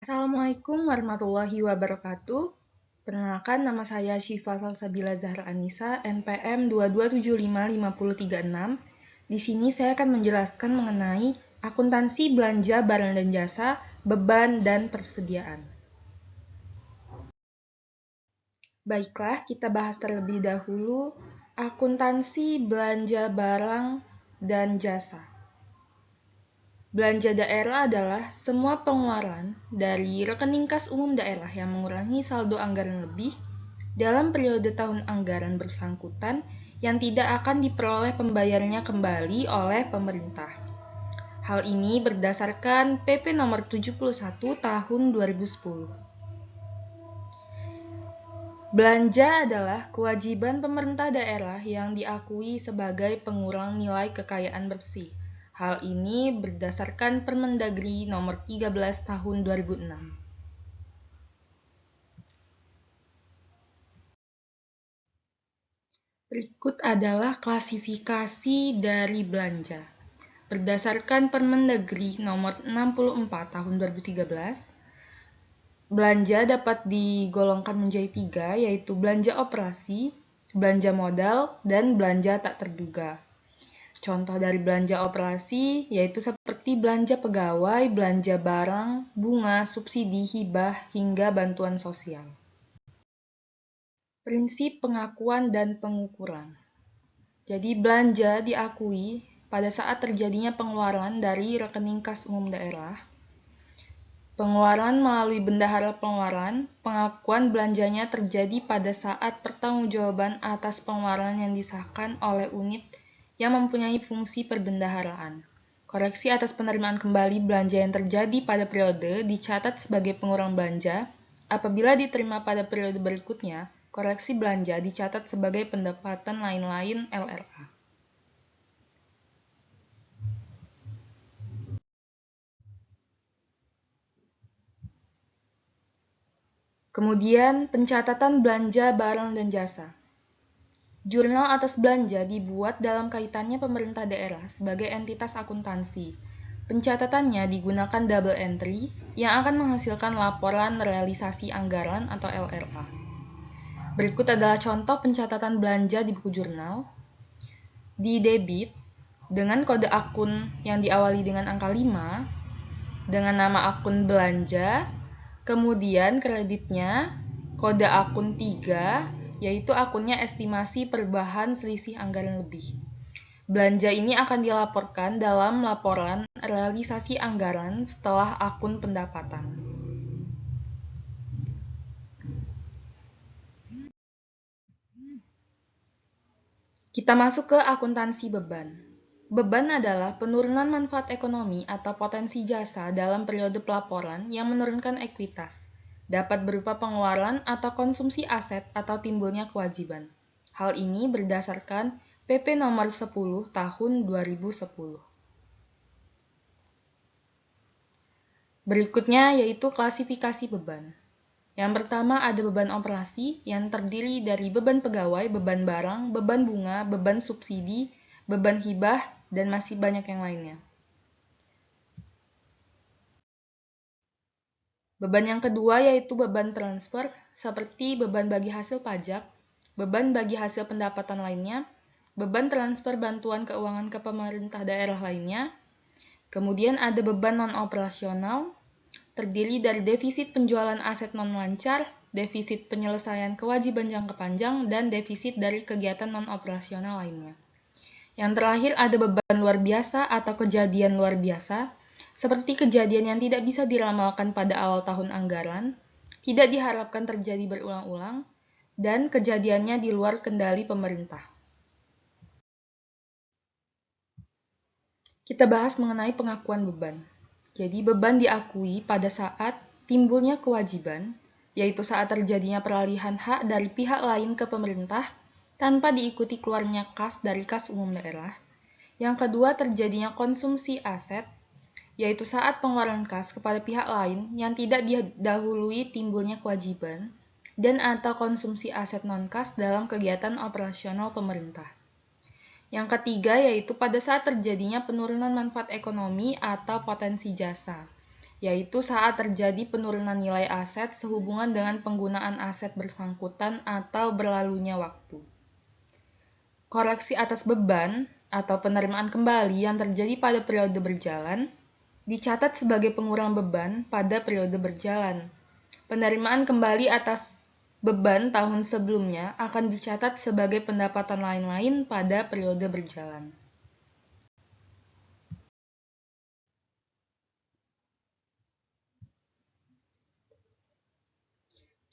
Assalamualaikum warahmatullahi wabarakatuh. Perkenalkan, nama saya Syifa Salsabila Zahra Anissa, NPM 227555036. Di sini saya akan menjelaskan mengenai akuntansi belanja barang dan jasa, beban, dan persediaan. Baiklah, kita bahas terlebih dahulu akuntansi belanja barang dan jasa. Belanja daerah adalah semua pengeluaran dari rekening kas umum daerah yang mengurangi saldo anggaran lebih dalam periode tahun anggaran bersangkutan yang tidak akan diperoleh pembayarnya kembali oleh pemerintah. Hal ini berdasarkan PP nomor 71 tahun 2010. Belanja adalah kewajiban pemerintah daerah yang diakui sebagai pengurang nilai kekayaan bersih. Hal ini berdasarkan Permendagri nomor 13 tahun 2006. Berikut adalah klasifikasi dari belanja. Berdasarkan Permendagri nomor 64 tahun 2013, belanja dapat digolongkan menjadi 3, yaitu belanja operasi, belanja modal, dan belanja tak terduga. Contoh dari belanja operasi yaitu seperti belanja pegawai, belanja barang, bunga, subsidi, hibah, hingga bantuan sosial. Prinsip pengakuan dan pengukuran. Jadi belanja diakui pada saat terjadinya pengeluaran dari rekening kas umum daerah. Pengeluaran melalui bendahara pengeluaran, pengakuan belanjanya terjadi pada saat pertanggungjawaban atas pengeluaran yang disahkan oleh unit yang mempunyai fungsi perbendaharaan. Koreksi atas penerimaan kembali belanja yang terjadi pada periode dicatat sebagai pengurang belanja. Apabila diterima pada periode berikutnya, koreksi belanja dicatat sebagai pendapatan lain-lain LLA. Kemudian, pencatatan belanja barang dan jasa. Jurnal atas belanja dibuat dalam kaitannya pemerintah daerah sebagai entitas akuntansi. Pencatatannya digunakan double entry yang akan menghasilkan laporan realisasi anggaran atau LRA. Berikut adalah contoh pencatatan belanja di buku jurnal. Di debit, dengan kode akun yang diawali dengan angka 5, dengan nama akun belanja, kemudian kreditnya, kode akun 3, yaitu akunnya estimasi perubahan selisih anggaran lebih. Belanja ini akan dilaporkan dalam laporan realisasi anggaran setelah akun pendapatan. Kita masuk ke akuntansi beban. Beban adalah penurunan manfaat ekonomi atau potensi jasa dalam periode pelaporan yang menurunkan ekuitas. Dapat berupa pengeluaran atau konsumsi aset atau timbulnya kewajiban. Hal ini berdasarkan PP nomor 10 tahun 2010. Berikutnya yaitu klasifikasi beban. Yang pertama ada beban operasi yang terdiri dari beban pegawai, beban barang, beban bunga, beban subsidi, beban hibah, dan masih banyak yang lainnya. Beban yang kedua yaitu beban transfer, seperti beban bagi hasil pajak, beban bagi hasil pendapatan lainnya, beban transfer bantuan keuangan ke pemerintah daerah lainnya. Kemudian ada beban non-operasional, terdiri dari defisit penjualan aset non-lancar, defisit penyelesaian kewajiban jangka panjang, dan defisit dari kegiatan non-operasional lainnya. Yang terakhir ada beban luar biasa atau kejadian luar biasa, seperti kejadian yang tidak bisa diramalkan pada awal tahun anggaran, tidak diharapkan terjadi berulang-ulang, dan kejadiannya di luar kendali pemerintah. Kita bahas mengenai pengakuan beban. Jadi beban diakui pada saat timbulnya kewajiban, yaitu saat terjadinya peralihan hak dari pihak lain ke pemerintah tanpa diikuti keluarnya kas dari kas umum daerah. Yang kedua, terjadinya konsumsi aset, yaitu saat pengeluaran kas kepada pihak lain yang tidak didahului timbulnya kewajiban dan atau konsumsi aset non-kas dalam kegiatan operasional pemerintah. Yang ketiga yaitu pada saat terjadinya penurunan manfaat ekonomi atau potensi jasa, yaitu saat terjadi penurunan nilai aset sehubungan dengan penggunaan aset bersangkutan atau berlalunya waktu. Koreksi atas beban atau penerimaan kembali yang terjadi pada periode berjalan dicatat sebagai pengurang beban pada periode berjalan. Penerimaan kembali atas beban tahun sebelumnya akan dicatat sebagai pendapatan lain-lain pada periode berjalan.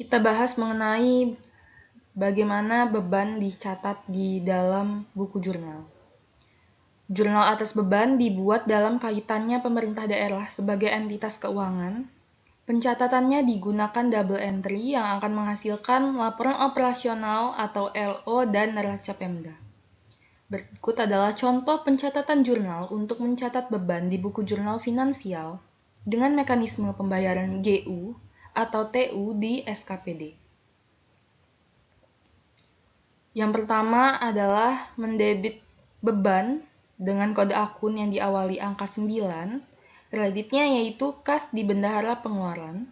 Kita bahas mengenai bagaimana beban dicatat di dalam buku jurnal. Jurnal atas beban dibuat dalam kaitannya pemerintah daerah sebagai entitas keuangan. Pencatatannya digunakan double entry yang akan menghasilkan laporan operasional atau LO dan neraca Pemda. Berikut adalah contoh pencatatan jurnal untuk mencatat beban di buku jurnal finansial dengan mekanisme pembayaran GU atau TU di SKPD. Yang pertama adalah mendebit beban dengan kode akun yang diawali angka 9, kreditnya yaitu kas di bendahara pengeluaran.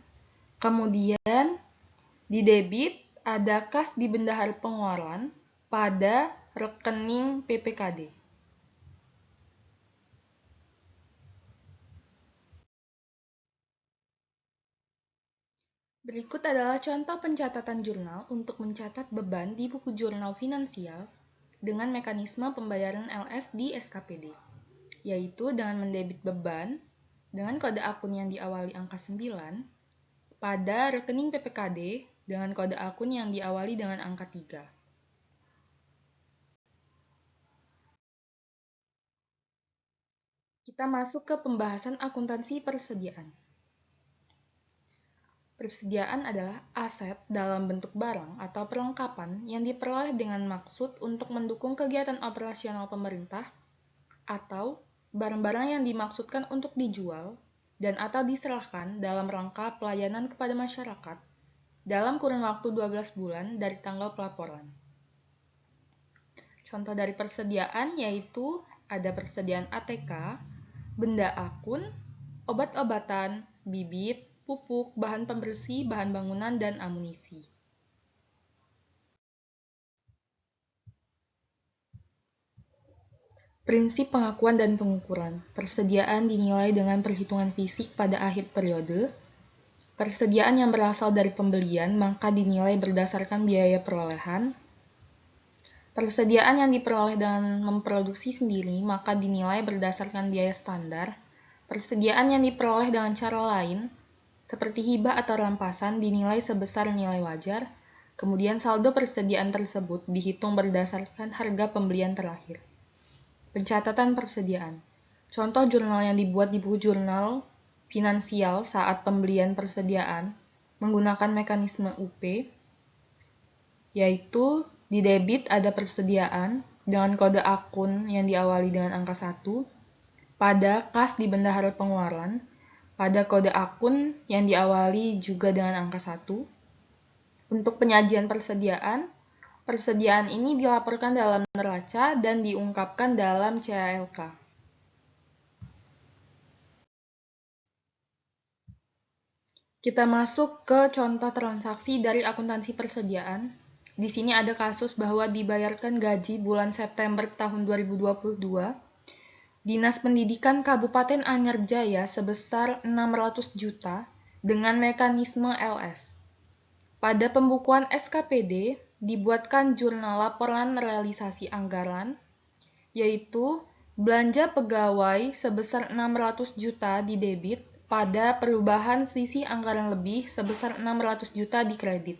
Kemudian di debit ada kas di bendahara pengeluaran pada rekening PPKD. Berikut adalah contoh pencatatan jurnal untuk mencatat beban di buku jurnal finansial dengan mekanisme pembayaran LS di SKPD, yaitu dengan mendebit beban dengan kode akun yang diawali angka 9 pada rekening PPKD dengan kode akun yang diawali dengan angka 3. Kita masuk ke pembahasan akuntansi persediaan. Persediaan adalah aset dalam bentuk barang atau perlengkapan yang diperoleh dengan maksud untuk mendukung kegiatan operasional pemerintah atau barang-barang yang dimaksudkan untuk dijual dan atau diserahkan dalam rangka pelayanan kepada masyarakat dalam kurun waktu 12 bulan dari tanggal pelaporan. Contoh dari persediaan yaitu ada persediaan ATK, benda akun, obat-obatan, bibit, pupuk, bahan pembersih, bahan bangunan, dan amunisi. Prinsip pengakuan dan pengukuran. Persediaan dinilai dengan perhitungan fisik pada akhir periode. Persediaan yang berasal dari pembelian maka dinilai berdasarkan biaya perolehan. Persediaan yang diperoleh dengan memproduksi sendiri maka dinilai berdasarkan biaya standar. Persediaan yang diperoleh dengan cara lain seperti hibah atau rampasan dinilai sebesar nilai wajar, kemudian saldo persediaan tersebut dihitung berdasarkan harga pembelian terakhir. Pencatatan persediaan. Contoh jurnal yang dibuat di buku jurnal finansial saat pembelian persediaan menggunakan mekanisme UP, yaitu di debit ada persediaan dengan kode akun yang diawali dengan angka 1, pada kas di bendahara pengeluaran, pada kode akun yang diawali juga dengan angka 1. Untuk penyajian persediaan, persediaan ini dilaporkan dalam neraca dan diungkapkan dalam CALK. Kita masuk ke contoh transaksi dari akuntansi persediaan. Di sini ada kasus bahwa dibayarkan gaji bulan September tahun 2022 Dinas Pendidikan Kabupaten Anyar Jaya sebesar 600 juta dengan mekanisme LS. Pada pembukuan SKPD dibuatkan jurnal laporan realisasi anggaran, yaitu belanja pegawai sebesar 600 juta di debit pada perubahan selisih anggaran lebih sebesar 600 juta di kredit.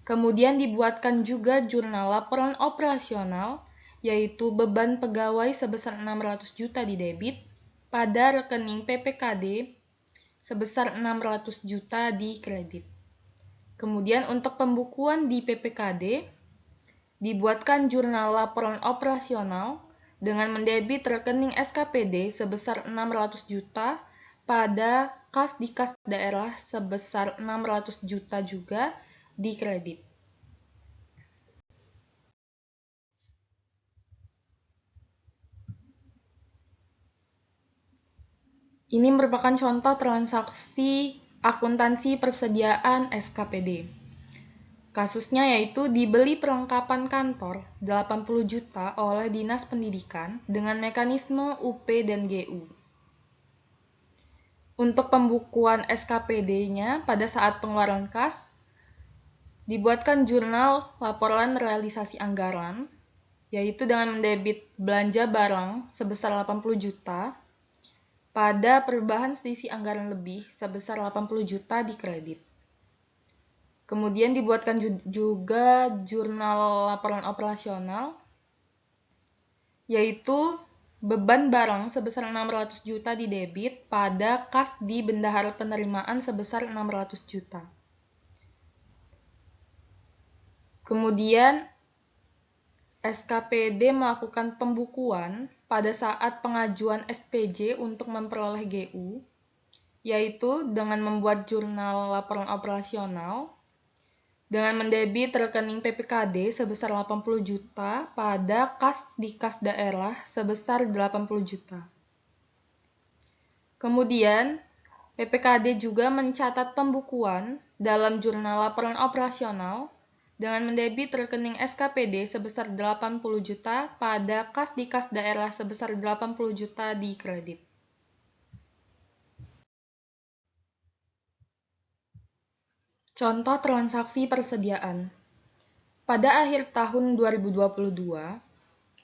Kemudian dibuatkan juga jurnal laporan operasional, yaitu beban pegawai sebesar 600 juta di debit pada rekening PPKD sebesar 600 juta di kredit. Kemudian untuk pembukuan di PPKD, dibuatkan jurnal laporan operasional dengan mendebit rekening SKPD sebesar 600 juta pada kas di kas daerah sebesar 600 juta juga di kredit. Ini merupakan contoh transaksi akuntansi persediaan SKPD. Kasusnya yaitu dibeli perlengkapan kantor 80 juta oleh Dinas Pendidikan dengan mekanisme UP dan GU. Untuk pembukuan SKPD-nya pada saat pengeluaran kas, dibuatkan jurnal laporan realisasi anggaran, yaitu dengan mendebit belanja barang sebesar 80 juta pada perubahan selisih anggaran lebih sebesar 80 juta di kredit. Kemudian dibuatkan juga jurnal laporan operasional, yaitu beban barang sebesar 600 juta di debit pada kas di bendahara penerimaan sebesar 600 juta. Kemudian SKPD melakukan pembukuan pada saat pengajuan SPJ untuk memperoleh GU, yaitu dengan membuat jurnal laporan operasional, dengan mendebit rekening PPKD sebesar 80 juta pada kas di kas daerah sebesar 80 juta. Kemudian, PPKD juga mencatat pembukuan dalam jurnal laporan operasional dengan mendebit rekening SKPD sebesar 80 juta pada kas di kas daerah sebesar 80 juta di kredit. Contoh transaksi persediaan. Pada akhir tahun 2022,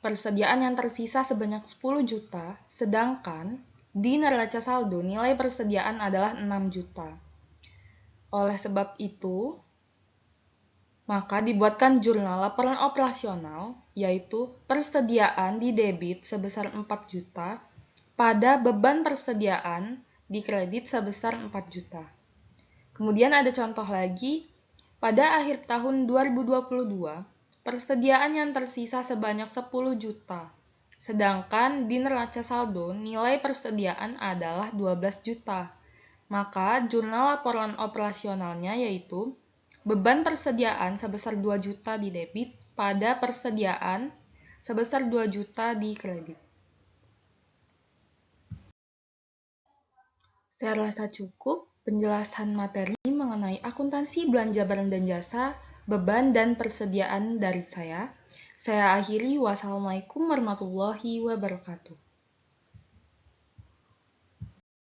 persediaan yang tersisa sebanyak 10 juta, sedangkan di neraca saldo nilai persediaan adalah 6 juta. Oleh sebab itu, maka dibuatkan jurnal laporan operasional, yaitu persediaan di debit sebesar 4 juta pada beban persediaan di kredit sebesar 4 juta. Kemudian ada contoh lagi, pada akhir tahun 2022, persediaan yang tersisa sebanyak 10 juta, sedangkan di neraca saldo nilai persediaan adalah 12 juta. Maka jurnal laporan operasionalnya yaitu beban persediaan sebesar 2 juta di debit pada persediaan sebesar 2 juta di kredit. Saya rasa cukup penjelasan materi mengenai akuntansi belanja barang dan jasa, beban dan persediaan dari saya. Saya akhiri, wassalamualaikum warahmatullahi wabarakatuh.